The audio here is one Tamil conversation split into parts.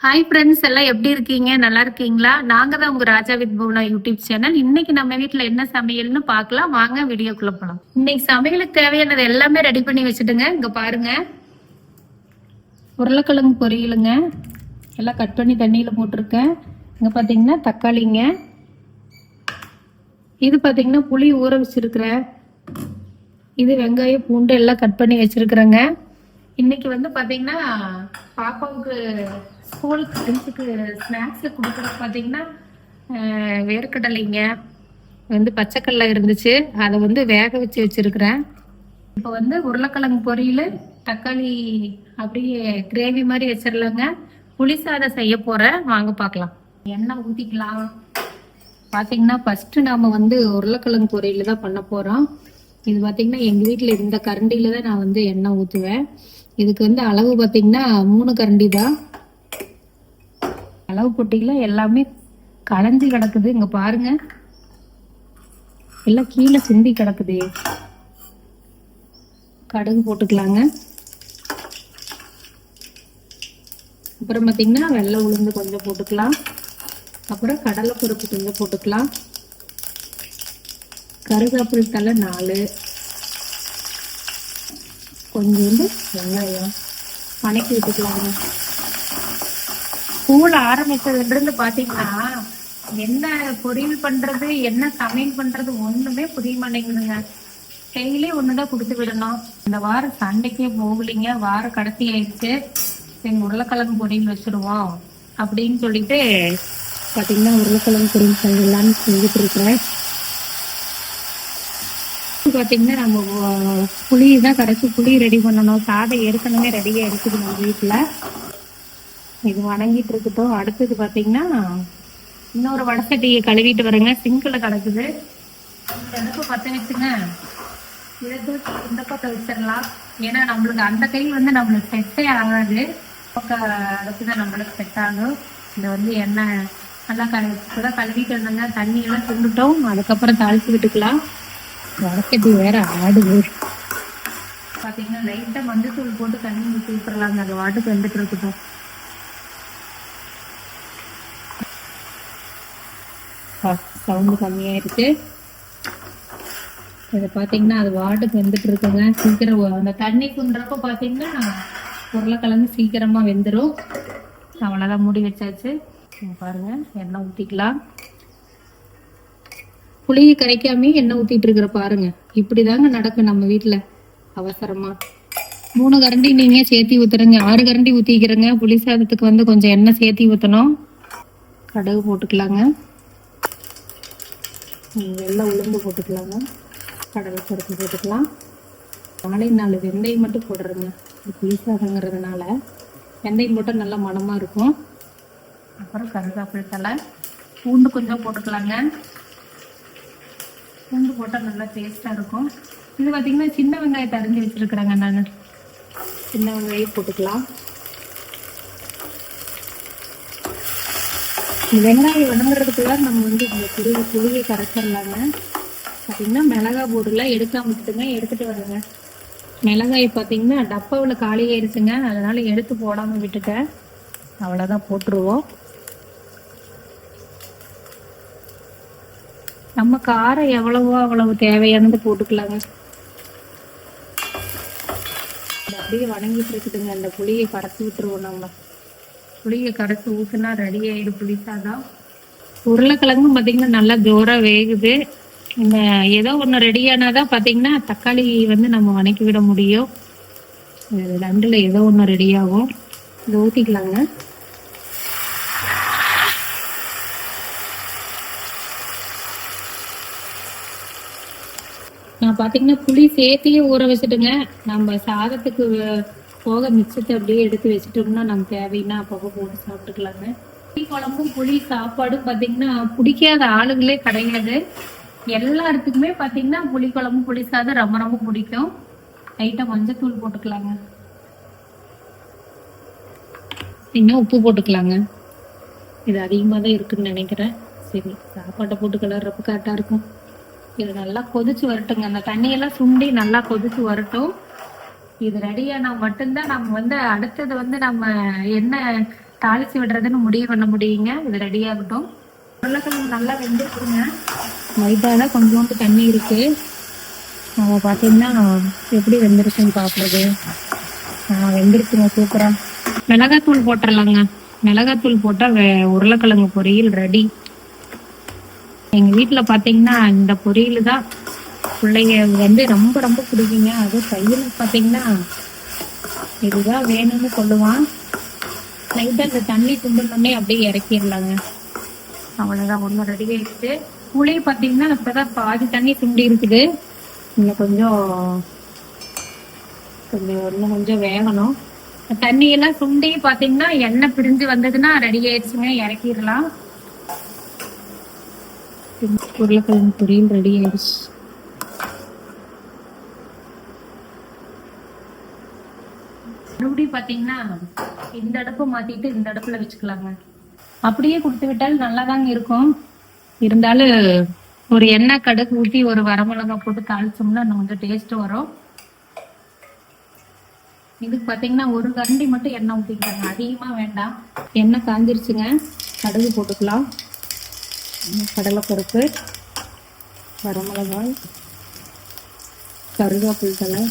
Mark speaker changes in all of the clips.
Speaker 1: ஹாய் ஃப்ரெண்ட்ஸ், எல்லாம் எப்படி இருக்கீங்க? நல்லா இருக்கீங்களா? நாங்க தான் உங்க ராஜா வித் பூனா யூடியூப் சேனல். இன்னைக்கு நம்ம வீட்ல என்ன சமையல்னு பார்க்கலாம். வாங்க வீடியோக்குள்ள போலாம். இன்னைக்கு சமையலுக்கு தேவையானது எல்லாமே ரெடி பண்ணி வச்சுட்டுங்க. இங்க பாருங்க, உருளைக்கிழங்கு பொரியலுங்க, எல்லாம் கட் பண்ணி தண்ணியில போட்டிருக்கேன். இங்க பாத்தீங்கன்னா தக்காளிங்க, இது பாத்தீங்கன்னா புளி ஊற வச்சிருக்கிறேன், இது வெங்காயம் பூண்டு எல்லாம் கட் பண்ணி வச்சிருக்கிறேங்க. இன்னைக்கு வந்து பாத்தீங்கன்னா பாப்பாவுக்கு ஸ்கூலுக்கு லஞ்சுக்கு ஸ்நாக்ஸ் கொடுக்குறது பார்த்தீங்கன்னா வேர்க்கடலைங்க வந்து பச்சைக்கடலை இருந்துச்சு, அதை வந்து வேக வச்சு வச்சிருக்கிறேன். இப்போ வந்து உருளைக்கிழங்கு பொரியல், தக்காளி அப்படியே கிரேவி மாதிரி வச்சிடலாங்க. புளி சாதம் செய்ய போறேன், வாங்க பார்க்கலாம். எண்ணெய் ஊற்றிக்கலாம். பார்த்தீங்கன்னா ஃபர்ஸ்ட் நாம வந்து உருளைக்கிழங்கு பொரியல் தான் பண்ண போறோம். இது பார்த்தீங்கன்னா எங்கள் வீட்டில் இந்த கரண்டியில தான் நான் வந்து எண்ணெய் ஊற்றுவேன். இதுக்கு வந்து அளவு பார்த்தீங்கன்னா 3 கரண்டி தான் அளவு. போட்டியில எல்லாமே களைஞ்சி கிடக்குது, இங்க பாருங்க, எல்லாம் கீழே சிந்தி கிடக்குது. கடுகு போட்டுக்கலாங்க. அப்புறம் பார்த்தீங்கன்னா வெள்ளை உளுந்து கொஞ்சம் போட்டுக்கலாம். அப்புறம் கடலை பருப்பு கொஞ்சம் போட்டுக்கலாம். கருவேப்பிலை தலை 4, கொஞ்சோண்டு வெங்காயம் வணக்கி விட்டுக்கலாங்க. ஸ்கூல் ஆரம்பிச்சதுல பாத்தீங்கன்னா என்ன பொரியல் பண்றது, என்ன சமையல் பண்றது ஒண்ணுமே புரிய மாட்டேங்குதுங்க. டெய்லி ஒண்ணுதான் கொடுத்து விடணும். இந்த வாரம் சண்டைக்கே போகலிங்க, வார கடைசி ஆயிடுச்சு. எங்க உருளைக்கிழங்கு பொரியல் வச்சிருவோம் அப்படின்னு சொல்லிட்டு பாத்தீங்கன்னா உருளைக்கிழங்கு பொரியல் செய்யலான்னு செஞ்சுட்டு இருக்கிறேன். பாத்தீங்கன்னா நம்ம புளி தான் கரைச்சி புளி ரெடி பண்ணணும். சாதம் ஏற்கனவே ரெடியா இருக்குது நம்ம வீட்டுல. இது வணங்கிட்டு இருக்கட்டும். அடுத்தது பாத்தீங்கன்னா இன்னொரு வடசட்டியை கழுவிட்டு வரேங்க, சிங்க்ல கிடக்குது. அடுப்பு பத்த வச்சுங்க, இதை இந்த பக்கம் வச்சிடலாம். ஏன்னா நம்மளுக்கு அந்த கை வந்து நம்மளுக்கு செட்டே ஆகாது, பக்கம் அடுப்புதான் நம்மளுக்கு செட் ஆகும். இதை வந்து எண்ணெய் நல்லா கழுவிட்டு வந்தாங்க, தண்ணி எல்லாம் சுண்டுட்டோம். அதுக்கப்புறம் தாளிச்சு விட்டுக்கலாம். வடசட்டி வேற ஆடுது. பாத்தீங்கன்னா லைட்டா மஞ்சத்தூள் போட்டு தண்ணி ஊற்றி விட்டுறலாங்க, அது வாட்டுக்கு வந்துட்டு இருக்கட்டும். சவுண்டு கம்மியாயிருக்கு. இதை பார்த்தீங்கன்னா அது வாட்டுக்கு வெந்துட்டு இருக்குங்க. சீக்கிரம் அந்த தண்ணி குன்றப்ப பார்த்தீங்கன்னா உருளைக்கிழங்கு சீக்கிரமா வெந்துடும். அவ்வளோதான், மூடி வச்சாச்சு. பாருங்க, எண்ணெய் ஊற்றிக்கலாம். புளியை கரைக்காமே எண்ணெய் ஊற்றிட்டு இருக்கிற பாருங்க. இப்படிதாங்க நடக்கும் நம்ம வீட்டில் அவசரமா. 3 கரண்டி நீங்க சேர்த்தி ஊத்துறங்க, 6 கரண்டி ஊற்றிக்கிறேங்க. புளி சாதத்துக்கு வந்து கொஞ்சம் எண்ணெய் சேர்த்தி ஊற்றணும். கடுகு போட்டுக்கலாங்க, வெள்ளை உளுந்து போட்டுக்கலாங்க, கடலை பருப்பு போட்டுக்கலாம். 4 வெந்தயம் மட்டும் போடுறேங்க, புளி சாதங்கிறதுனால வெந்தயம் போட்டால் நல்லா மணமாக இருக்கும். அப்புறம் கருவேப்பிலை தலை, பூண்டு கொஞ்சம் போட்டுக்கலாங்க. பூண்டு போட்டால் நல்லா டேஸ்ட்டாக இருக்கும். இது பார்த்தீங்கன்னா சின்ன வெங்காயத்தை அரிஞ்சு வச்சுருக்குறேங்க நான். சின்ன வெங்காயம் போட்டுக்கலாம். வெங்காயம் வதங்குறதுக்குள்ள நம்ம வந்து இந்த புளியை கரைச்சிடலாங்க. பார்த்தீங்கன்னா மிளகா போட்டுலாம் எடுக்காம விட்டுட்டுங்க, எடுத்துட்டு வரேங்க. மிளகாய் பார்த்தீங்கன்னா டப்பாவில் காலி ஆயிடுச்சுங்க, அதனால எடுத்து போடாமல் விட்டுட்டேன். அவ்வளோதான், போட்டுருவோம். நம்ம காரம் எவ்வளவோ அவ்வளவு தேவையானது போட்டுக்கலாங்க. அப்படியே வணங்கிட்டு இருக்குதுங்க. அந்த புளியை கரைச்சி விட்டுருவோம். நம்ம புளியை கரைச்சி ஊற்றுனா ரெடி ஆயிடும் புளி சாதம். உருளைக்கிழங்கும் பார்த்தீங்கன்னா நல்லா ஜோரா வேகுது. இந்த ஏதோ ஒன்று ரெடியானாதான் பார்த்தீங்கன்னா தக்காளி வந்து நம்ம வணக்கி விட முடியும். 2ல் ஏதோ ஒன்று ரெடியாகும். இதை ஊற்றிக்கலாங்க. நான் பார்த்தீங்கன்னா புளி சேர்த்தியே ஊற வச்சுட்டுங்க. நம்ம சாதத்துக்கு போக மிச்சத்தை அப்படியே எடுத்து வச்சுட்டோம்னா நம்ம தேவைன்னா அப்பப்போ போட்டு சாப்பிட்டுக்கலாங்க. புளி குழம்பும் புளி சாப்பாடும் பார்த்தீங்கன்னா பிடிக்காத ஆளுங்களே கிடையாது. எல்லாத்துக்குமே பார்த்தீங்கன்னா புளி குழம்பு புளி சாதம் ரொம்ப ரொம்ப பிடிக்கும். லைட்டாக மஞ்சத்தூள் போட்டுக்கலாங்க, இன்னும் உப்பு போட்டுக்கலாங்க. இது அதிகமாக தான் இருக்குன்னு நினைக்கிறேன். சரி, சாப்பாட்டை போட்டு கிளறப்ப கரெக்டாக இருக்கும். இது நல்லா கொதிச்சு வரட்டுங்க, அந்த தண்ணியெல்லாம் சுண்டி நல்லா கொதிச்சு வரட்டும். இது ரெடியானா மட்டும்தான் நம்ம வந்து அடுத்தது வந்து நம்ம என்ன தாளிச்சு விடுறதுன்னு முடிவு பண்ண முடியுங்க. இது ரெடி ஆகட்டும். உருளைக்கிழங்கு நல்லா வெந்துருக்குங்க. மைதால கொஞ்சோண்டு தண்ணி இருக்கு. அதை பார்த்தீங்கன்னா எப்படி வெந்திருக்குன்னு பார்க்குறது. வெந்திருக்குங்க சூப்பரா. மிளகாத்தூள் போட்டுடலாங்க. மிளகாத்தூள் போட்டால் உருளைக்கிழங்கு பொரியல் ரெடி. எங்கள் வீட்டில் பார்த்தீங்கன்னா இந்த பொரியல் தான் பிள்ளைங்க வந்து ரொம்ப ரொம்ப பிடிக்குங்க. அதுவும் கையில் பார்த்தீங்கன்னா இதுதான் வேணும்னு சொல்லுவான். லைட்டாக அந்த தண்ணி துண்டுனோடனே அப்படியே இறக்கிடலாங்க. அவ்வளோதான், ஒன்றும் ரெடி ஆகிடுச்சு. புளி பார்த்தீங்கன்னா இப்போதான் பாதி தண்ணி துண்டி இருக்குது. இன்னும் கொஞ்சம் வேகணும். தண்ணியெல்லாம் சுண்டி பார்த்தீங்கன்னா எண்ணெய் பிரிஞ்சு வந்ததுன்னா ரெடி ஆயிடுச்சுங்க, இறக்கிடலாம். உருளைக்கிழங்கு பொரியல் ரெடி ஆயிடுச்சு. மறுபடியும் பார்த்தீங்கன்னா இந்த அடுப்பு மாத்திட்டு இந்த அடுப்புல வச்சுக்கலாங்க. அப்படியே கொடுத்து விட்டாலும் நல்லாதாங்க இருக்கும். இருந்தாலும் ஒரு எண்ணெய் கடுகு ஊற்றி ஒரு வரமிளகாய் போட்டு தாளிச்சோம்னா இன்னும் கொஞ்சம் டேஸ்ட் வரும். இதுக்கு பார்த்தீங்கன்னா ஒரு கரண்டி மட்டும் எண்ணெய் ஊற்றிக்கிட்டாங்க, அதிகமாக வேண்டாம். எண்ணெய் காஞ்சிருச்சுங்க, கடுகு போட்டுக்கலாம். கடலைப்பருப்பு, வரமிளகாய், கருவேப்பிலை தழை,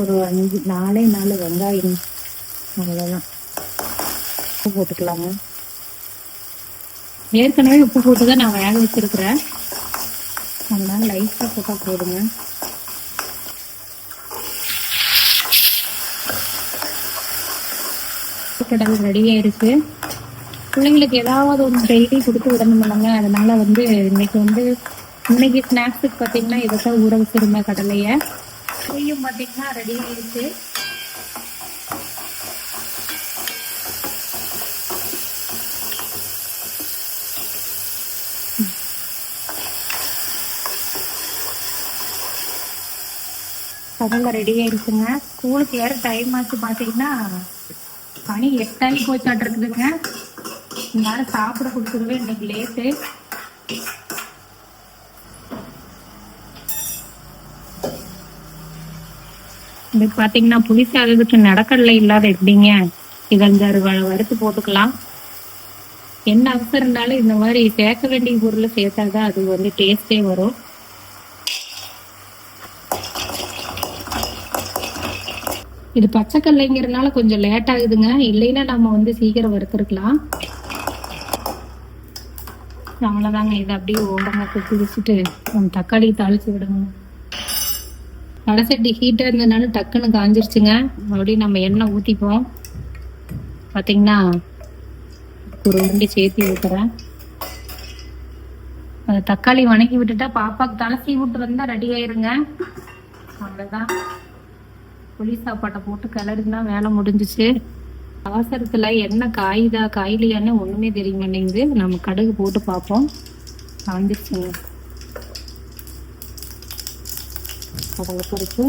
Speaker 1: ஒரு 4 வெங்காயம், அவ்வளோதான். உப்பு போட்டுக்கலாங்க. ஏற்கனவே உப்பு போட்டு தான் நான் வேக வச்சிருக்கிறேன், அதனால லைட்டாக போட்டால் போடுங்க. கடல் ரெடி ஆயிடுச்சு. பிள்ளைங்களுக்கு ஏதாவது ஒரு டெய்லி கொடுத்து விடணும் இல்லைங்க. அதனால வந்து இன்னைக்கு ஸ்நாக்ஸுக்கு பார்த்தீங்கன்னா இதைத்தான் ஊற வச்சிருந்தேன் கடலையை. புளியும் பார்த்தீங்கன்னா ரெடி ஆயிடுச்சு. கடலை ரெடி ஆயிடுச்சுங்க. ஸ்கூலுக்கு ஏற டைம் ஆச்சு. பார்த்தீங்கன்னா மணி 8 போய்ச்சாட்டு இருக்குதுங்க. எல்லாரும் சாப்பிட கொடுத்துருவே இன்னைக்கு லேட்டு. இன்னைக்கு பார்த்தீங்கன்னா புளி சாதத்துக்கு நடக்கடலை இல்லாத எப்படிங்க, இதை 5-6 வறுத்து போட்டுக்கலாம். என்ன அவசரம் இருந்தாலும் இந்த மாதிரி சேர்க்க வேண்டிய பொருளை சேர்த்தாதான் அது வந்து டேஸ்டே வரும். இது பச்சைக்கல்லைங்கிறதுனால கொஞ்சம் லேட் ஆகுதுங்க, இல்லைன்னா நம்ம வந்து சீக்கிரம் வறுத்துருக்கலாம். அவ்வளோதாங்க. இதை அப்படியே ஓரமாக கொத்தி வச்சுட்டு நம்ம தக்காளி தாளிச்சு விடுங்க. வடசட்டி ஹீட்டாக இருந்ததுனால டக்குன்னு காஞ்சிருச்சுங்க. மறுபடியும் நம்ம எண்ணெய் ஊற்றிப்போம். பார்த்தீங்கன்னா ஒரு உருண்டை சேர்த்தி ஊற்றுறேன். அந்த தக்காளி வணக்கி விட்டுட்டா பாப்பாவுக்கு தலசி விட்டு வந்தால் ரெடி ஆயிருங்க. அவ்வளோதான். புளி சாப்பாட்டை போட்டு கிளறுனா வேலை முடிஞ்சிச்சு. அவசரத்தில் எண்ணெய் காயிலையான்னு ஒன்றுமே தெரிய மாட்டேங்குது. நம்ம கடுகு போட்டு பார்ப்போம். காஞ்சிருச்சுங்க. கடலைப்பருப்பு,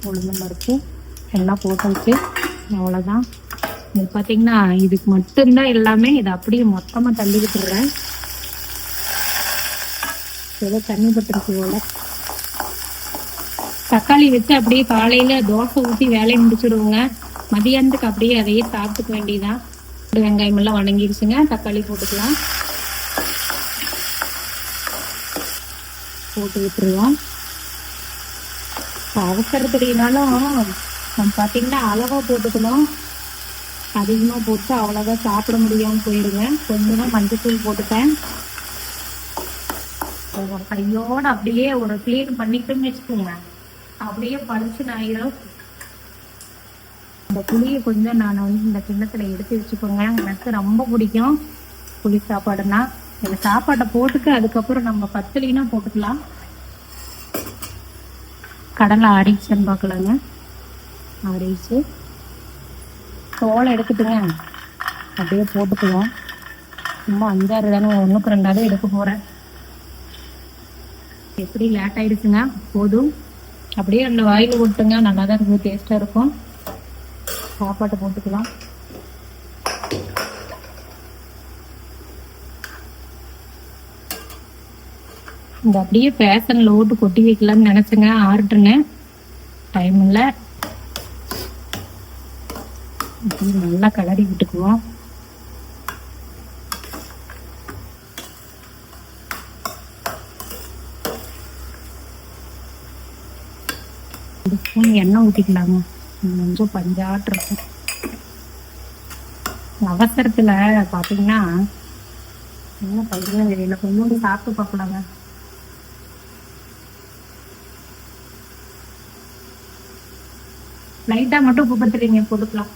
Speaker 1: உளுந்தம் பருப்பு எல்லாம் போட்டு அவ்வளோதான். இது பார்த்தீங்கன்னா இதுக்கு மட்டும்தான் எல்லாமே. இதை அப்படியே மொத்தமாக தள்ளி விட்டுடுறேன். ஏதோ தண்ணி பட்டுருச்சு போல. தக்காளி வச்சு அப்படியே காலையில தோசை ஊற்றி வேலையை முடிச்சிடுவோங்க. மதியானத்துக்கு அப்படியே அதையே சாப்பிட்டுக்க வேண்டியதான். வெங்காயம் எல்லாம் வணங்கிடுச்சுங்க. தக்காளி போட்டுக்கலாம். போட்டு விட்டுருவோம். அவசரத்துனாலும் நம்ம பார்த்தீங்கன்னா அளவாக போட்டுக்கணும். அதிகமாக போட்டு அவ்வளோதான் சாப்பிட முடியாமல் போயிடுங்க. கொஞ்சமாக மஞ்சத்தூள் போட்டுட்டேன். கையோட அப்படியே ஒரு கிளீன் பண்ணிட்டுன்னு வச்சுக்கோங்க, அப்படியே பளிச்சுன்னு ஆயிரும். இந்த புளியை கொஞ்சம் நான் வந்து இந்த கிண்ணத்துல எடுத்து வச்சுக்கோங்க. எனக்கு ரொம்ப பிடிக்கும் புளி சாப்பாடுனா. இந்த சாப்பாட்டை போட்டுக்கு அதுக்கப்புறம் நம்ம பத்தலினா போட்டுக்கலாம். கடலை ஆறிச்சுன்னு பார்க்கலாங்க. ஆறிச்சு தோலை எடுத்துட்டுங்க அப்படியே போட்டுக்குவோம். சும்மா 5-6 தானே, 1க்கு 2 எடுக்க போகிறேன். எப்படி லேட் ஆயிடுச்சுங்க, போதும். அப்படியே அந்த வாயில் விட்டுங்க, நல்லா தான் இருக்கும், டேஸ்ட்டாக இருக்கும். சாப்பாட்டை போட்டுக்கலாம். இந்த அப்படியே பேசனில் ஓட்டு கொட்டி வைக்கலாம்னு நினச்சேங்க, ஆறுட்டுன்னு டைம் இல்லை. இப்படி நல்லா கிளறி விட்டுக்குவோம். ஒரு ஸ்பூன் எண்ணெய் ஊற்றிக்கலாங்க. கொஞ்சம் பஞ்சாட்டு இருக்கும். அவசரத்துல பாத்தீங்கன்னா என்ன பண்றது தெரியல. கொஞ்சோண்டு சாப்பிட்டு பார்க்கலாங்க. லைட்டா மட்டும் உப்பு பத்துறீங்க போட்டுக்கலாம்.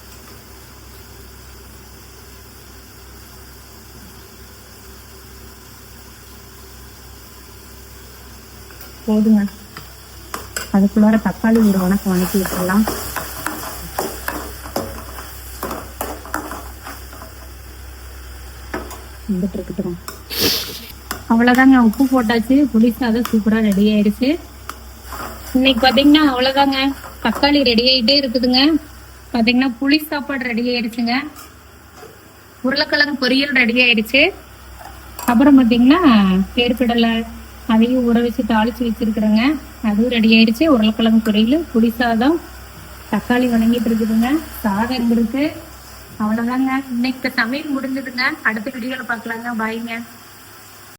Speaker 1: போதுங்க. அதுக்குள்ளார தக்காளி ஒரு வணக்கி விட்டுடலாம். வந்துட்டு இருக்கட்டும். அவ்வளவுதாங்க, உப்பு போட்டாச்சு. புளி சாதம் சூப்பரா ரெடி ஆயிடுச்சு. இன்னைக்கு பாத்தீங்கன்னா அவ்வளவுதாங்க, தக்காளி ரெடி ஆயிட்டே இருக்குதுங்க. பாத்தீங்கன்னா புளி சாப்பாடு ரெடி ஆயிடுச்சுங்க. உருளைக்கிழங்கு பொரியல் ரெடி ஆயிடுச்சு. அப்புறம் பாத்தீங்கன்னா வேர்க்கடலை அதையும் ஊற வச்சு தாளிச்சு வச்சிருக்கிறேங்க. அதுவும் ரெடி ஆயிடுச்சு. உருளைக்கிழங்கு பொரியல், புளி சாதம், தக்காளி வணங்கிட்டு இருக்குதுங்க. சாதம் இருக்கு. அவ்வளவுதாங்க, இன்னைக்கு சமையல் முடிஞ்சதுங்க. அடுத்த வீடியோல பாக்கலாங்க. பாய்ங்க.